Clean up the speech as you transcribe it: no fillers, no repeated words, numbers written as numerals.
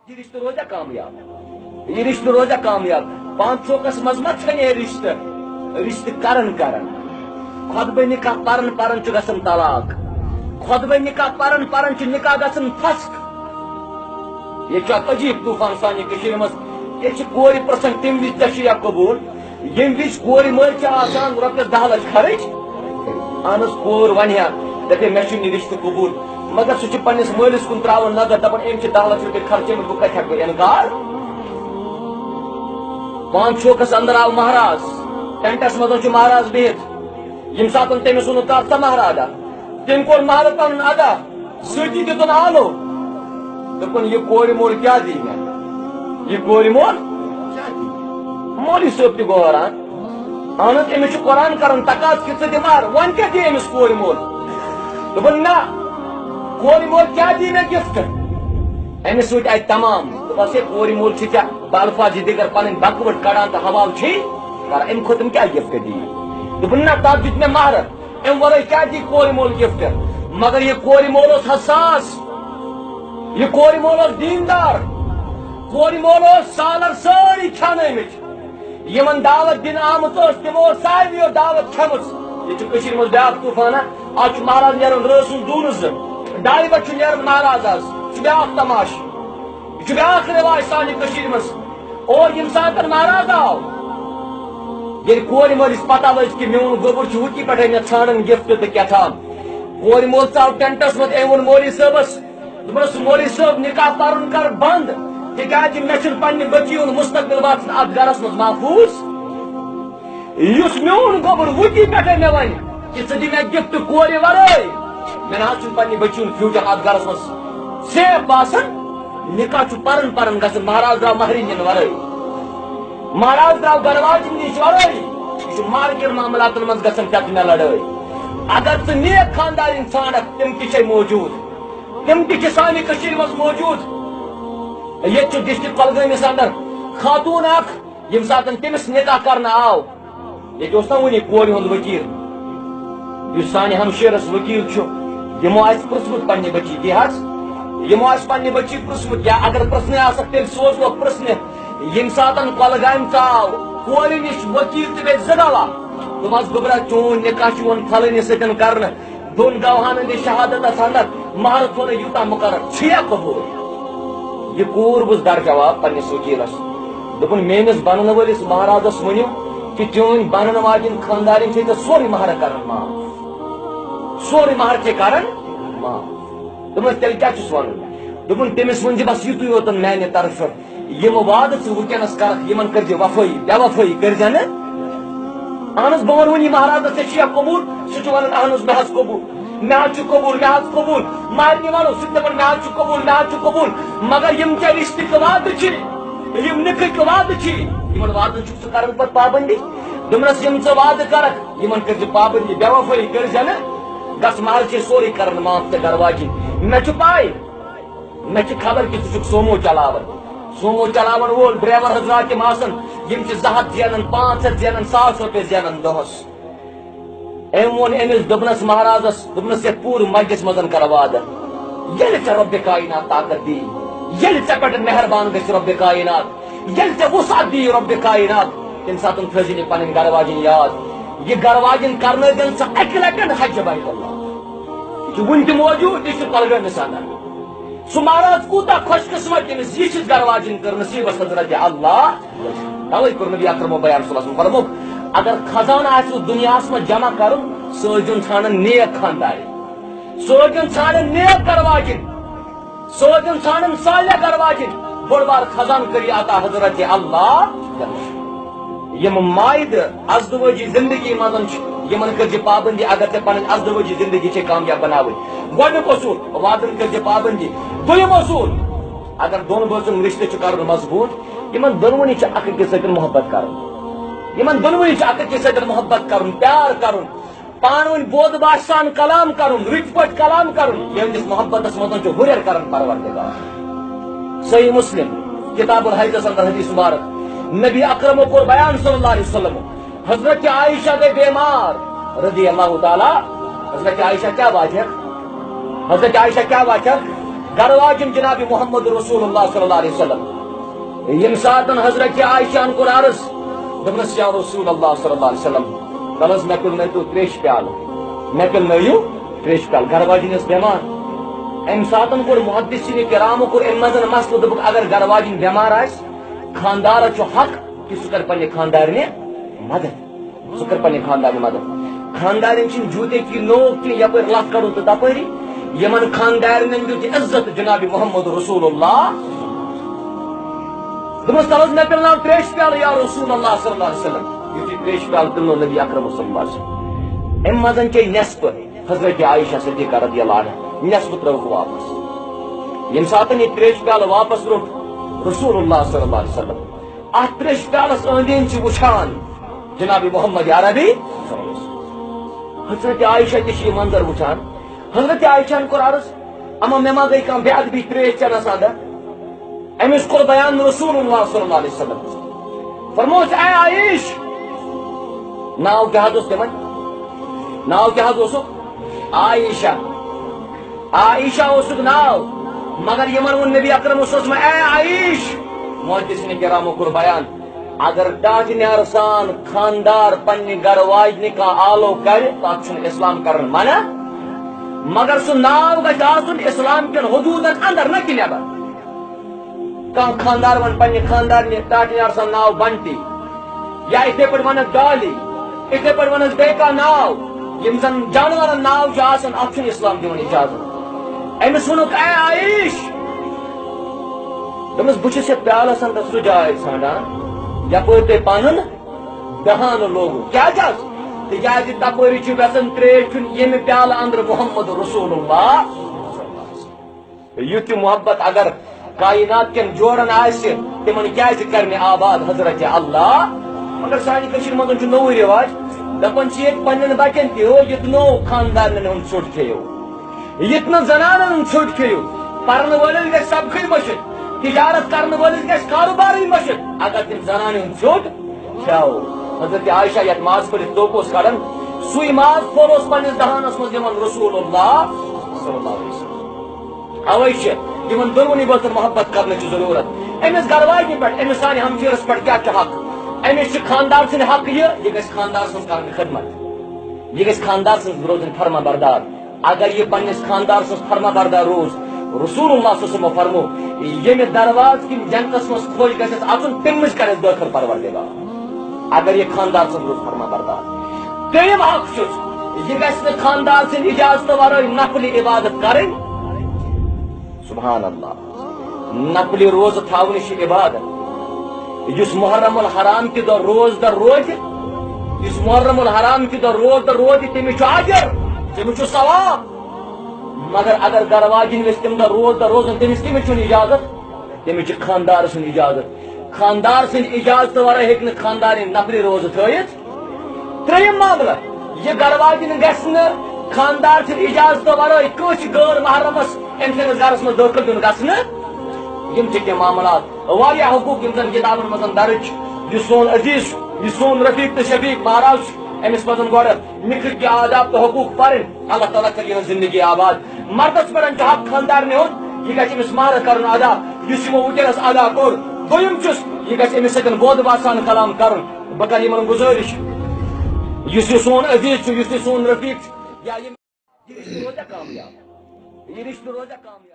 یہ رشتہ روزہ کامیاب یہ رشتہ روزہ کامیاب پانچ چوکس مزمت چھنے رشتہ کرن خطبہ نکاح پرن چھ گژھان طلاق خطبہ نکاح پرن چھ نکاح گژھان فسخ یہ چھ عجیب طوفان سانہ کشیر مز یہ کور پرسن تم وز تشریح قبول یم وز کور مل آسان رۄپیس 10 لچھ خرچ اہن کور ونیا دپے مے چھ یہ رشتہ قبول مگر سہ پنس مالس کن تراون نظر دپان ام 10 لچھ رۄپیہ خرچ بہ کتہ ہیکہ انکار پانچ چوکس اندر آو مہراز ٹینٹس مز مہراز بہت یم سات تمس ون تر سا مہراجا تم کور مہر پن ادا ستی دتن آلو دپن یہ کور مول کیا دی میں یہ کور مول مولی صاحب تہ گو حیران اہن امس قرآن کران تقاض کہ ژٕ دِ مہر ون کیا دی امس کور مول دپن نہ کور مول کیا دی میں گفٹ امس وٹ ات تمام دپس کور مول چھ بالفاظ دیگر پن بکوٹ کڑان تو حوال چھ کر ام ختم کیا گفٹ دی دپن نہ تب دیت میں مہر ام ورے کیا دی کور مول گفٹ مگر یہ کور مول حساس یہ کور مول دیندار کور مول سالر ساری کھانمت یمن دعوت دن آمت تمو سارویو دعوت کھمت یہ کشیر مز بیاکھ طوفانہ آج مہراز نیرن رسن دونس 2:30 بجے نیرن مہراز آز بیاکھ تماش یہ بیاکھ رواج سانہ کشیر مز اور یم سات مہراز آو یل کور مولس پتہ لج کہ میون گوبر چھ ہوتی پٹھے مے ژھانڈن گفٹ تو کیا تھا کور مول ژاو ٹینٹس مت ام وون مولوی صٲبس دپس مولوی صٲب نکاح پرن کر بند تکیازِ مے چھ پننہ بچی ہند مستقبل واتن ات گرس مز محفوظ یس میون گوبر ہوتی پٹھے مے ون کہ ژٕ دِ مے گفٹ کور ورٲے مے نہ چھ پننہ بچی ہند فیوچر ات گرس مز سیف باسان نکاح چھ پرن گژھن مہراز درٛاو مہرینین ورٲے مہراز درٛاو گرواجن نش ورٲے یہ مارکن معاملاتن مز گژھن ٹکر مے لڑٲے اگر ژٕ نیک خاندارین ژھانڈکھ تم تہ موجود تم تہ سانہ کشیر مز موجود یہ ڈسٹرکٹ کۄلگٲمِس اندر خاتون اکھ یم سات تمس نکاح کرنا آو یہ نا ونی کور ہند وکیل اس سانہ ہمشیرس وکیل یمو پرژھمت پنہ بچی تی حظ یمو پنہ بچی پرژھمت یا اگر پرژھنے آسک تیل سوزوک پرژھنے یم سات کۄلگامہِ ژاو کور نش وکیل تہ گئی 2 گواہ دپس گوبرا چون نکاح چون فلٲنِس سۭتۍ کرنہٕ 2 گواہن ہندِ شہادتس اندر مہر تھو یوتاہ مقرر چھیا قبول یہ کور بس در جواب پنس وکیلس دپن میٲنس بنن وٲلِس مہرازس ؤنِو کہ چون بنن واجن خاندارن چھ سورُے مہر کرن معاف سورُے مہر چھ کرن معاف دپس تیٚلہِ کیاہ چھُس ونُن دپن تٔمِس ؤنۍ زِ بس یُتُے یوتن میانہِ طرفہٕ یم وعدٕ ژٕ ؤنکیٚنس کرکھ یمن کٔرزِ وفٲیی بے وفٲیی کٔرزِ نہٕ اہن حظ بہٕ ونہٕ وٕنی مہرازس ژےٚ چھُیا قبول سُہ چھُ ونان اہن حظ مےٚ حظ قبول مےٚ حظ چھُ قبول مےٚ حظ قبول مہرنہِ ونو سُہ تہِ دپان مےٚ حظ چھُ قبول مےٚ حظ چھُ قبول مگر یم ژےٚ رشتٕکۍ وعدٕ چھی یم نِکٕکۍ وعدٕ چھی یمن وعدن چھُکھ ژٕ کران پتہٕ پابندی دوٚپنس یم ژٕ وعدٕ کرکھ یمن کٔرزِ پابندی بے وفٲیی کٔرزِ نہٕ گژھ مہر چھے سورُے کران معاف ژےٚ گرواجِنۍ مےٚ چھُ پاے مےٚ چھِ خبر کہ ژٕ چھُکھ سومو چلاوان وول ڈرائیور حضرات تِم آسان یم چھِ 200 زینان 500 زینان 100 رۄپیہِ زینان دۄہس ام وون امس دوٚپنس مہرازس دوٚپنس یتھ پوٗرٕ مجلس منٛز کر وعدٕ ییٚلہِ ژےٚ رۄبہِ کاینات طاقت دی ییٚلہِ ژےٚ پٮ۪ٹھ مہربان گژھِ رۄبہِ کاینات ییٚلہِ ژےٚ وسعت دی رۄبہِ کاینات تمہِ ساتہٕ تھٲوزِ یہِ پنٕنۍ گرواجِنۍ یاد یہ گرواجِنۍ کرنٲوزٮ۪ن ژٕ 1 لٹہِ حج بیت اللہ یہ چھُ وُنہِ تہِ موجوٗد یہ چھُ کۄلگٲمِس اندر سُہ مہراز کوٗتاہ خۄش قٕسمت تٔمِس یہِ چھِس گرواجِنۍ کٔر نصیٖبس حضرت اللہ توے کوٚر نبی اکرم بیان صلی اللہ علیہ وسلم فرمووُکھ اگر خزانہ آسہِ دُنیاہس منٛز جمع کرُن سُہ ٲسۍزِن ژھانڈان نیک خاندارِ سُہ ٲسۍزِن ژھانڈان نیک گرواجِنۍ سُہ ٲسۍزِن ژھانڈان صالح گرواجِنۍ بوٚڑ بار خزانہٕ کٔرِو عطا حضرت اللہ یم مایدٕ ازدوٲجی زندگی منٛز چھِ یمن کٔرزِ پابندی اگر ژےٚ پنٕنۍ ازدوٲجی زندگی چھے کامیاب بناوٕنۍ گۄڈنیُک اصوٗل وعدن کٔرزِ پابندی دوٚیِم اصوٗل اگر دۄن بٲژن رشتہٕ چھُ کرُن مضبوٗط یمن دۄنوٕنی چھِ اکھ أکِس سۭتۍ محبت کرُن یمن دۄنوٕنی چھِ اکھ أکِس سۭتۍ محبت کرُن پیار کرُن پانہٕ ؤنۍ بود باش سان کلام کرُن رٕتۍ پٲٹھۍ کلام کرُن یہنٛدِس محبتس منٛز چھُ ہُرٮ۪ر کران پروردگار صحیح مسلم کتاب الحجس اندر حدیث مبارک نبی اکرم کوٚر بیان صلی اللہ علیہ وسلم حضرت عائشہ گئی بیمار رضی اللہ تعالی حضرت عائشہ کیا واجب گھر واجن جناب محمد رسول اللہ صلی اللہ علیہ وسلم یم ساتن حضرت عائشہ کور عرض دپنس یا رسول اللہ صلی اللہ علیہ وسلم دپنس مے پلنو تریش پیال مے پلنو تریش پیال گھر واجن اس بیمار ام ساتن کور محدثین کرام کور ام مزن مسئلہ دپک اگر گھر واجن بیمار آس خاندار چھ حق کہ سہ کر پنہ خاندارنہ مدد سہ کر پنہ خاندارنہ مدد خاندارن چھ جوتے کی نوک کی یپر لت کڑو تو تپری یمن خاندارن دیت عزت جناب محمد رسول اللہ دمس تلس مے پلنو تریش پیال یا رسول اللہ صلی اللہ علیہ وسلم یہ تریش پیال پلنو نبی اکرم صلی اللہ علیہ وسلم ام مزن چھ نصف حضرت عائشہ صدیقہ رضی اللہ عنہ نصف تروک واپس یم ساتن یہ تریش پیال واپس روٹ رسول اللہ صلی اللہ علیہ وسلم ات تریش پیالس اندین چھ وچھان جناب محمد عربی حضرت عائشہ تہ یہ منظر وچھان حضرت عائشہ کور عرض اما مے ما گئی کم بے ادبی تریش چنس اندر امس کور بیان رسول اللہ صلی اللہ علیہ وسلم فرموس اے عائش ناو کیا حضرت تمن ناو کیا حضرت عائشہ عائشہ اسک ناو مگر یمن ون نبی اکرم صلی اللہ علیہ وسلم اے عائش محدثین کرام کور بیان اگر ڈاٹ نیار سان خاندار پنہ گھر واجنہ کا آلو کر تک اسلام کرن منع مگر سہ ناو گژھِ آسن اسلام کن حدودن اندر نہ کہ نیبر کان خاندار ون پنہ خاندار ڈاٹ نیار سان ناو بنٹی یا اتھے پہ ونس ڈالی اتھے پہ ونس بے کا ناو یم زن جانورن ناو چھ آسان اتھ اسلام دِوان اجازت امس ونک اے عائش دمس بچس یہ پیالس اندر سہ جائے ژھانڈان یپر تھی پن دہان لوگو کیا جاز تکیاز تپری ویسن تریش چھ یم پیالہ اندر محمد رسول اللہ یتھ محبت اگر کائنات کن جورن آسہ تمن کیاز کرنہ آباد حضرت اللہ مگر سانہ کشیر مز نو رواج دپان چھ یہ پنن بچن تہ یت نو خاندارن ہند ژوٹ کھیو یت نہ زنانن ہند ژوٹ کھیو پرن ولس گژھِ سبقے مشت تجارت کرن ولس گژھِ کاروباری مشت اگر تم زنان ہند ژوٹ کھیو حضرت عائشہ یت ماز پھرت توپوس کڑان سوئی ماز پھولوس پنس دہانس مز یمن رسول اللہ صلی اللہ علیہ وسلم اوے چھ یمن دونونی بٲژن محبت کرنے کی ضرورت امس گھر واجنہ پہ امس سانہ ہمشیرس پہ کیا حق امس خاندار سند حق یہ گژھِ خاندار سن کرن خدمت یہ گژھِ خاندار سن روزن فرما بردار اگر یہ پنس خاندار سن فرما بردار روز رسول اللہ صلی اللہ علیہ وسلم فرمو یم درواز کن جنتس مز خوش گھس اچن تمس کرس داخل پروردگار اگر یہ خاندار سن روز فرما بردار تریم حق چھس یہ گژھِ نہ خاندار سن اجازت ورٲے نفل عبادت کریں سبحان اللہ نفل روز تھاون چھ عبادت یس محرم الحرام کی دہ روز در روز یس محرم الحرام کی دہ روز در روز تمس اجر تمس ثواب مگر اگر گھر واجن ویس تم دہ روز در روز تمس کمس اجازت تمس خاندار سن اجازت خاندار سن اجازت ورائے ہیک خاندار نفل روز تھوت تریم معاملہ یہ گھر واجن گھس خاندار سن اجازت ورائے کس غیر محرمس ام سندس گھرس مز داخل دن گھن یم چھ معاملات واریاہ حقوق یم زن کتابن مز درج یہ سون عزیز یہ سون رفیق تو شفیق مہراز امس پزن گوڑ نکل کے آداب تو حقوق پرن اللہ تعالیٰ کر یہ زندگی آباد مردس پہ حق خاندار ہند یہ گھس امس مہرت کرن ادا اس وکرس ادا کور دویم چھس یہ گھس امس سۭتۍ بود باسان کلام کرن بہ کر یمن گزارش اس یہ سون عزیز اس یہ سون رفیق یا یہ رشتہ روزہ کامیاب یہ رشتہ روزہ کامیاب